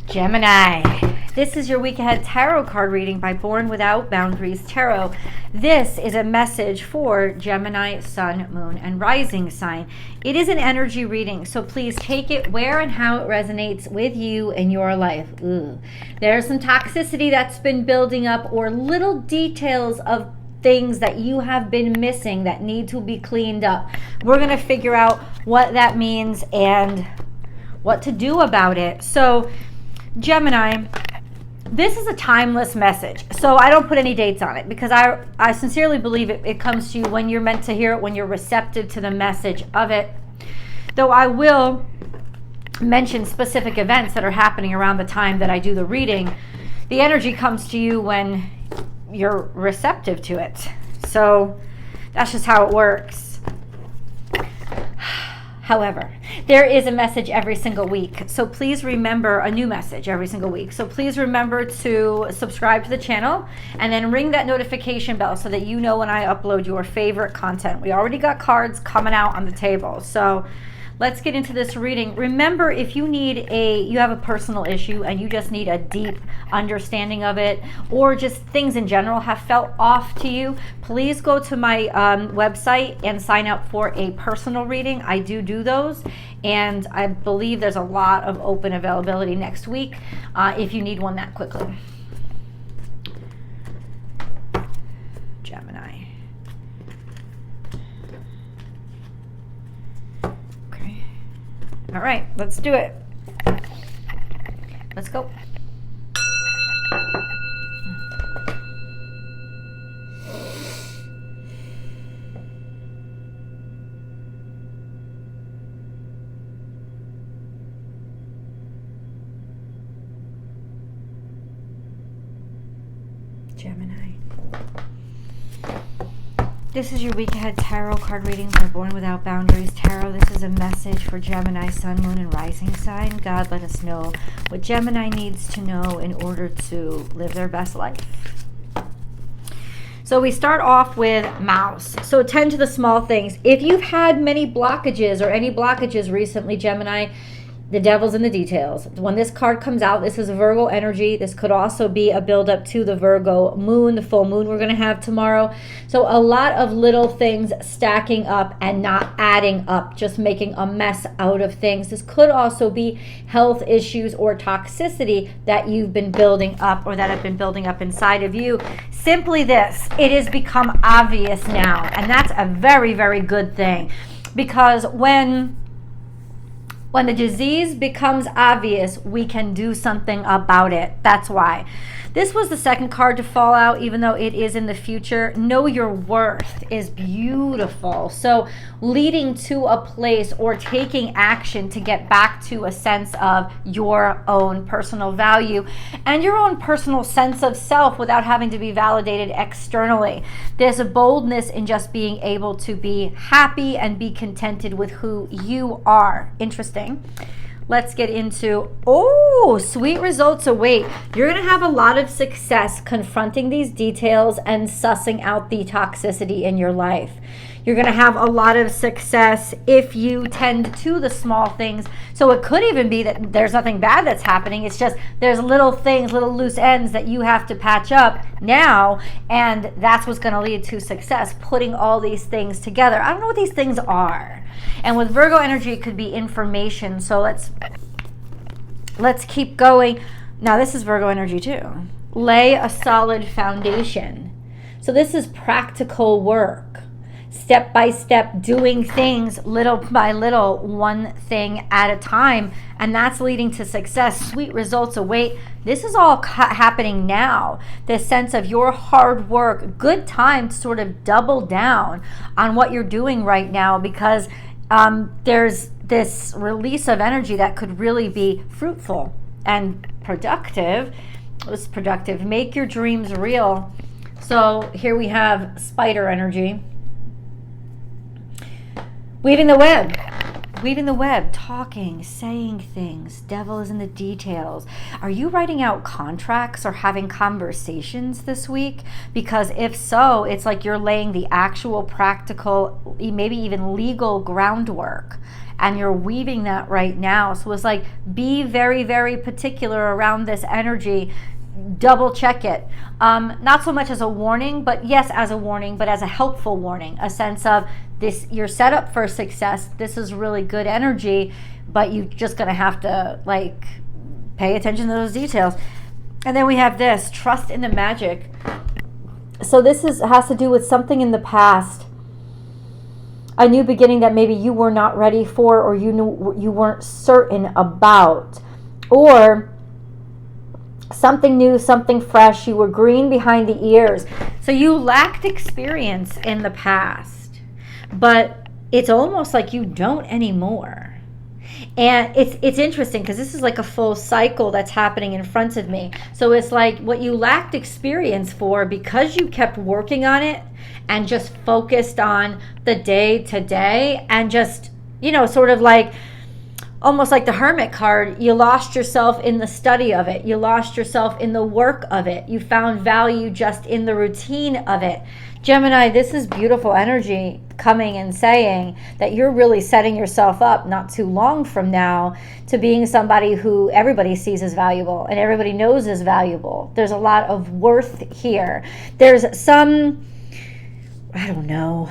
Gemini, this is your week ahead tarot card reading by Born Without Boundaries Tarot. This is a message for Gemini, Sun, Moon, and Rising sign. It is an energy reading, so please take it where and how it resonates with you in your life. There's some toxicity that's been building up, or little details of things that you have been missing that need to be cleaned up. We're going to figure out what that means and what to do about it. So Gemini, this is a timeless message, so I don't put any dates on it because I sincerely believe it comes to you when you're meant to hear it, when you're receptive to the message of it. Though I will mention specific events that are happening around the time that I do the reading, the energy comes to you when you're receptive to it. So that's just how it works. However, there is a message every single week. So please remember, a new message every single week. So please remember to subscribe to the channel and then ring that notification bell so that you know when I upload your favorite content. We already got cards coming out on the table. So let's get into this reading. Remember, if you have a personal issue and you just need a deep understanding of it, or just things in general have felt off to you, please go to my website and sign up for a personal reading. I do those, and I believe there's a lot of open availability next week if you need one that quickly. Gemini. All right, let's do it. Let's go. Gemini. This is your week ahead tarot card reading by Born Without Boundaries Tarot. This is a message for Gemini, Sun, Moon, and Rising sign. God, let us know what Gemini needs to know in order to live their best life. So we start off with Mouse. So tend to the small things. If you've had many blockages or any blockages recently, Gemini, the devil's in the details. When this card comes out, this is Virgo energy. This could also be a build-up to the Virgo moon, the full moon we're going to have tomorrow. So a lot of little things stacking up and not adding up, just making a mess out of things. This could also be health issues or toxicity that you've been building up or that have been building up inside of you. Simply this, it has become obvious now, and that's a very, very good thing, because when the disease becomes obvious, we can do something about it. That's why. This was the second card to fall out, even though it is in the future. Know your worth is beautiful. So leading to a place or taking action to get back to a sense of your own personal value and your own personal sense of self without having to be validated externally. There's a boldness in just being able to be happy and be contented with who you are. Interesting. Let's get into, sweet results await. You're going to have a lot of success confronting these details and sussing out the toxicity in your life. You're going to have a lot of success if you tend to the small things. So it could even be that there's nothing bad that's happening. It's just there's little things, little loose ends that you have to patch up now, and that's what's going to lead to success, putting all these things together. I don't know what these things are. And with Virgo energy, it could be information. So let's keep going. Now this is Virgo energy too. Lay a solid foundation. So this is practical work. Step by step, doing things little by little, one thing at a time, and that's leading to success. Sweet results await. This is all happening now. This sense of your hard work, good time to sort of double down on what you're doing right now, because there's this release of energy that could really be fruitful and productive. It's productive. Make your dreams real. So here we have Spider energy. Weaving the web, talking, saying things. Devil is in the details. Are you writing out contracts or having conversations this week? Because if so, it's like you're laying the actual practical, maybe even legal groundwork. and you're weaving that right now. So it's like, be very, very particular around this energy. Double check it. Not so much as a warning, but yes, as a warning, but as a helpful warning, a sense of this, you're set up for success. This is really good energy, but you're just going to have to like pay attention to those details. And then we have this, trust in the magic. So this has to do with something in the past, a new beginning that maybe you were not ready for, or you weren't certain about, or something new, something fresh. You were green behind the ears. So you lacked experience in the past, but it's almost like you don't anymore. And it's interesting because this is like a full cycle that's happening in front of me. So it's like what you lacked experience for, because you kept working on it and just focused on the day to day and just, sort of like almost like the Hermit card, you lost yourself in the study of it. You lost yourself in the work of it. You found value just in the routine of it. Gemini, this is beautiful energy coming and saying that you're really setting yourself up not too long from now to being somebody who everybody sees as valuable and everybody knows is valuable. There's a lot of worth here. There's some, I don't know,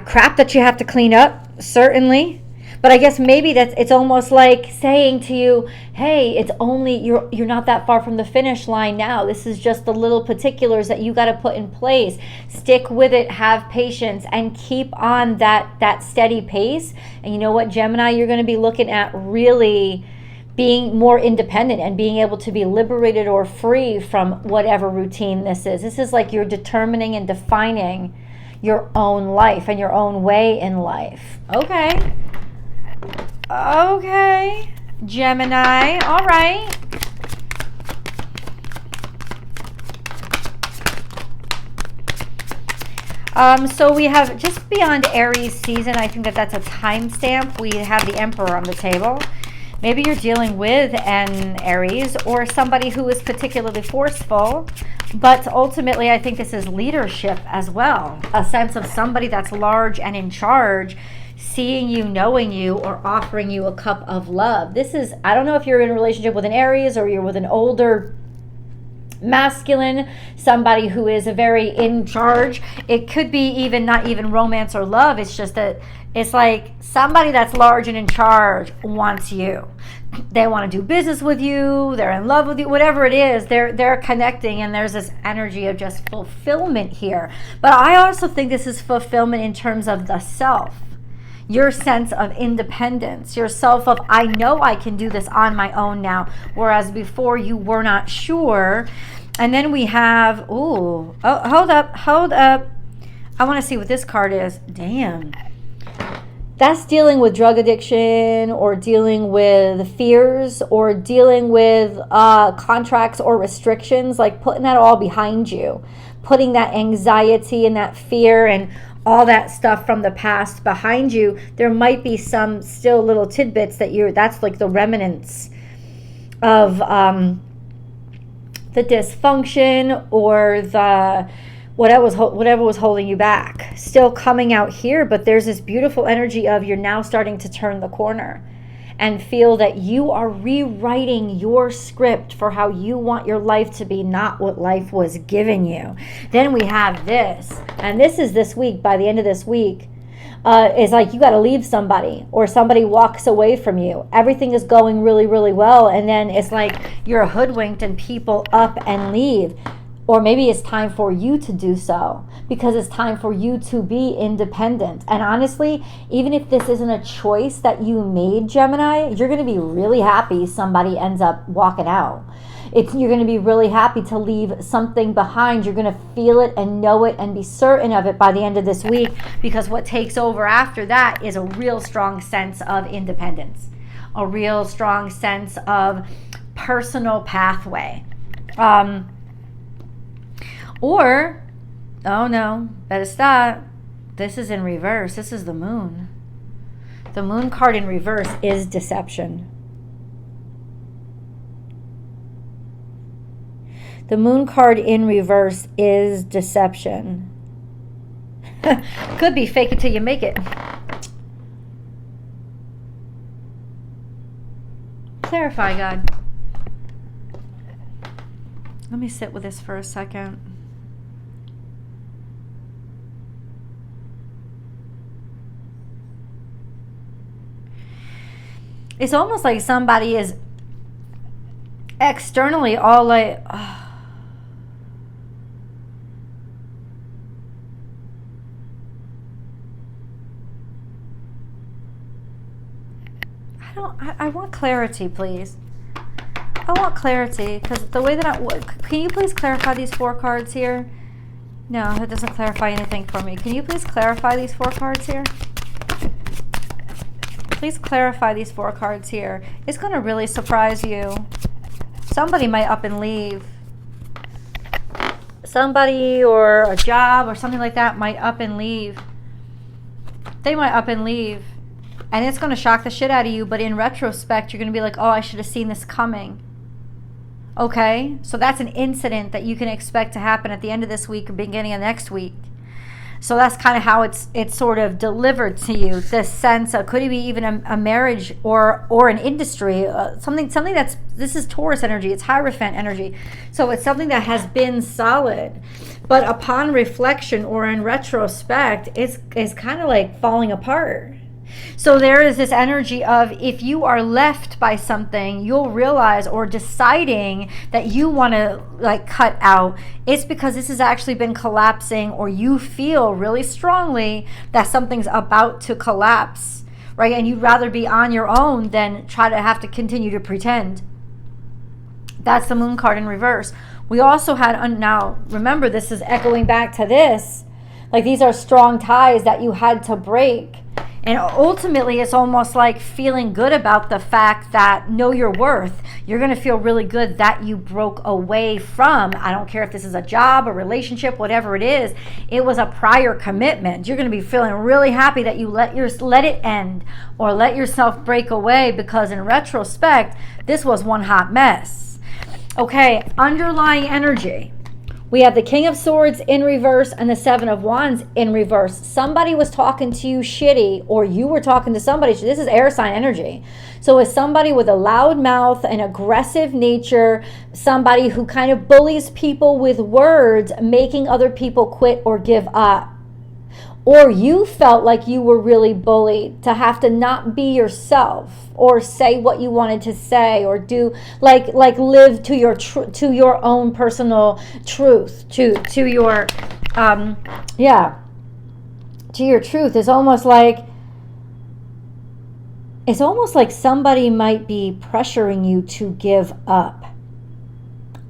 crap that you have to clean up, certainly. But I guess maybe it's almost like saying to you, hey, it's only, you're not that far from the finish line now. This is just the little particulars that you got to put in place. Stick with it, have patience, and keep on that steady pace. And you know what, Gemini, you're going to be looking at really being more independent and being able to be liberated or free from whatever routine this is. This is like you're determining and defining your own life and your own way in life. Okay, Gemini, all right. So we have just beyond Aries season. I think that's a timestamp. We have the Emperor on the table. Maybe you're dealing with an Aries or somebody who is particularly forceful, but ultimately I think this is leadership as well. A sense of somebody that's large and in charge, seeing you, knowing you, or offering you a cup of love. This is, I don't know if you're in a relationship with an Aries or you're with an older masculine, somebody who is a very in charge. It could be even not even romance or love. It's just that it's like somebody that's large and in charge wants you. They want to do business with you. They're in love with you. Whatever it is, they're connecting, and there's this energy of just fulfillment here. But I also think this is fulfillment in terms of the self. Your sense of independence, your self of, I know I can do this on my own now, whereas before you were not sure. And then we have, hold up. I want to see what this card is. Damn. That's dealing with drug addiction or dealing with fears or dealing with contracts or restrictions, like putting that all behind you, putting that anxiety and that fear and all that stuff from the past behind you. There might be some still little tidbits that's like the remnants of the dysfunction or the whatever was holding you back still coming out here. But there's this beautiful energy of you're now starting to turn the corner and feel that you are rewriting your script for how you want your life to be, not what life was giving you. Then we have this, and this is this week. By the end of this week, it's like you got to leave somebody, or somebody walks away from you. Everything is going really, really well, and then it's like you're hoodwinked and people up and leave. Or maybe it's time for you to do so, because it's time for you to be independent. And honestly, even if this isn't a choice that you made, Gemini, you're going to be really happy somebody ends up walking out. You're going to be really happy to leave something behind. You're going to feel it and know it and be certain of it by the end of this week, because what takes over after that is a real strong sense of independence, a real strong sense of personal pathway. Or, oh no, better stop. This is in reverse. This is the moon. The moon card in reverse is deception. The moon card in reverse is deception. Could be fake it till you make it. Clarify, God. Let me sit with this for a second. It's almost like somebody is externally all like, I want clarity, please. I want clarity, because the way that can you please clarify these 4 cards here? No, it doesn't clarify anything for me. Can you please clarify these 4 cards here? Please clarify these 4 cards here. It's going to really surprise you. Somebody might up and leave. Somebody or a job or something like that might up and leave. They might up and leave. And it's going to shock the shit out of you, but in retrospect, you're going to be like, oh, I should have seen this coming. Okay? So that's an incident that you can expect to happen at the end of this week or beginning of next week. So that's kind of how it's sort of delivered to you. This sense of, could it be even a marriage or an industry, something that's, this is Taurus energy, it's Hierophant energy. So it's something that has been solid, but upon reflection or in retrospect, it's kind of like falling apart. So there is this energy of, if you are left by something, you'll realize, or deciding that you want to like cut out, it's because this has actually been collapsing, or you feel really strongly that something's about to collapse, right? And you'd rather be on your own than try to have to continue to pretend. That's the Moon card in reverse. We also had, now remember, this is echoing back to this, like these are strong ties that you had to break. And ultimately, it's almost like feeling good about the fact that, know your worth. You're going to feel really good that you broke away from, I don't care if this is a job, a relationship, whatever it is, it was a prior commitment. You're going to be feeling really happy that you let it end, or let yourself break away, because in retrospect, this was one hot mess. Okay, underlying energy. We have the King of Swords in reverse and the 7 of Wands in reverse. Somebody was talking to you shitty, or you were talking to somebody. This is air sign energy. So it's somebody with a loud mouth, an aggressive nature, somebody who kind of bullies people with words, making other people quit or give up. Or you felt like you were really bullied to have to not be yourself, or say what you wanted to say, or do like live to your own personal truth, to your to your truth. It's almost like somebody might be pressuring you to give up.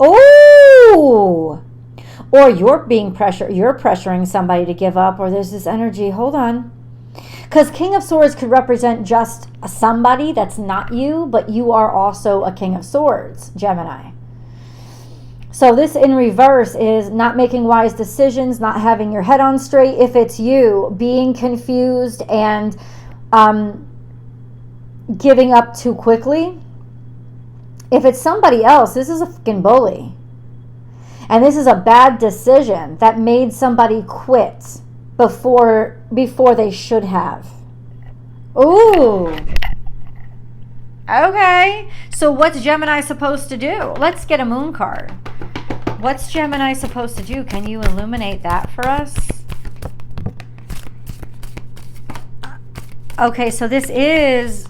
Oh, or you're pressuring somebody to give up, or there's this energy, hold on. Because King of Swords could represent just somebody that's not you, but you are also a King of Swords, Gemini. So this in reverse is not making wise decisions, not having your head on straight if it's you, being confused and giving up too quickly. If it's somebody else, this is a fucking bully. And this is a bad decision that made somebody quit before they should have. Ooh. Okay. So what's Gemini supposed to do? Let's get a Moon card. What's Gemini supposed to do? Can you illuminate that for us? Okay, so this is...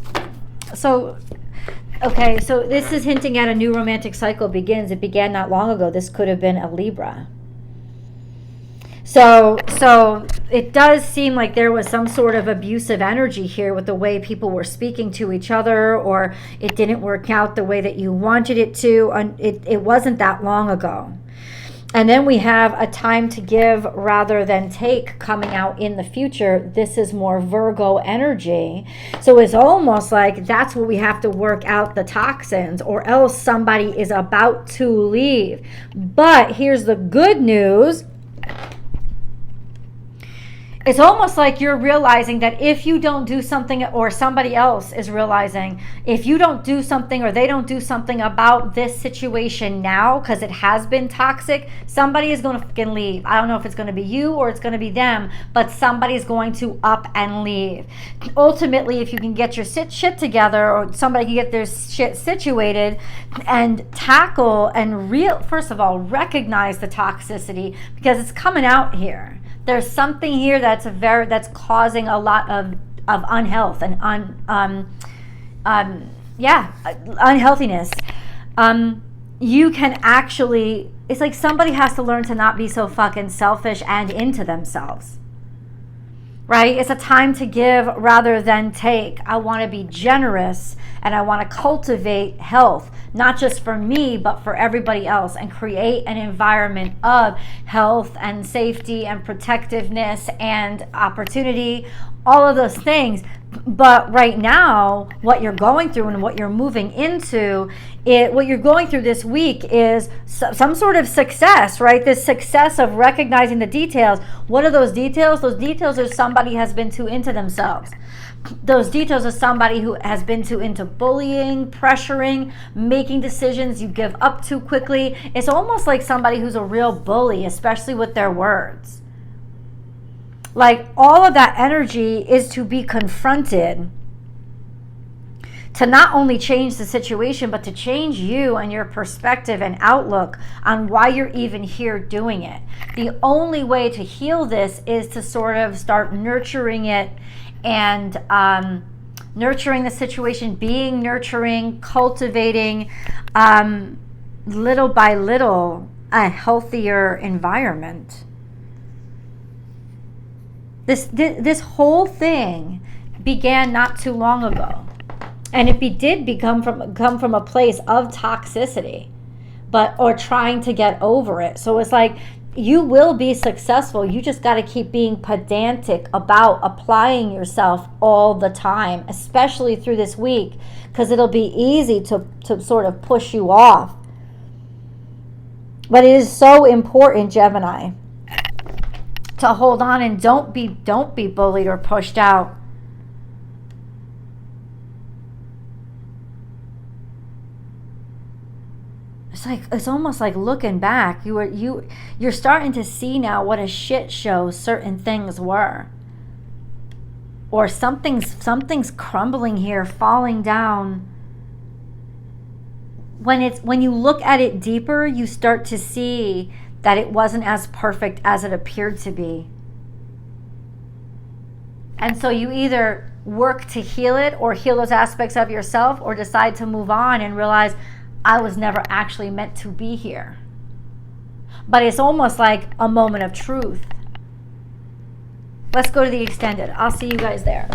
Okay, so this is hinting at a new romantic cycle begins. It began not long ago. This could have been a Libra. So it does seem like there was some sort of abusive energy here with the way people were speaking to each other, or it didn't work out the way that you wanted it to. It wasn't that long ago. And then we have a time to give rather than take coming out in the future. This is more Virgo energy. So it's almost like that's what we have to work out, the toxins, or else somebody is about to leave. But here's the good news. It's almost like you're realizing that if you don't do something, or somebody else is realizing, if you don't do something or they don't do something about this situation now, because it has been toxic, somebody is going to fucking leave. I don't know if it's going to be you or it's going to be them, but somebody's going to up and leave. Ultimately, if you can get your shit together, or somebody can get their shit situated and tackle and first of all, recognize the toxicity, because it's coming out here. There's something here that's causing a lot of unhealth and unhealthiness. You can actually, it's like somebody has to learn to not be so fucking selfish and into themselves. Right? It's a time to give rather than take. I want to be generous, and I want to cultivate health, not just for me, but for everybody else, and create an environment of health and safety and protectiveness and opportunity, all of those things. But right now, what you're going through and what you're moving into, what you're going through this week is some sort of success, right? This success of recognizing the details. What are those details? Those details are somebody has been too into themselves. Those details are somebody who has been too into bullying, pressuring, making decisions you give up too quickly. It's almost like somebody who's a real bully, especially with their words. Like, all of that energy is to be confronted, to not only change the situation, but to change you and your perspective and outlook on why you're even here doing it. The only way to heal this is to sort of start nurturing it and nurturing the situation, being nurturing, cultivating little by little a healthier environment. This whole thing began not too long ago, and it did come from a place of toxicity, or trying to get over it. So it's like, you will be successful. You just got to keep being pedantic about applying yourself all the time, especially through this week, because it'll be easy to sort of push you off. But it is so important, Gemini, to hold on and don't be bullied or pushed out. It's almost like looking back. You're starting to see now what a shit show certain things were, or something's crumbling here, falling down. When you look at it deeper, you start to see that it wasn't as perfect as it appeared to be. And so you either work to heal it, or heal those aspects of yourself, or decide to move on and realize, I was never actually meant to be here. But it's almost like a moment of truth. Let's go to the extended. I'll see you guys there.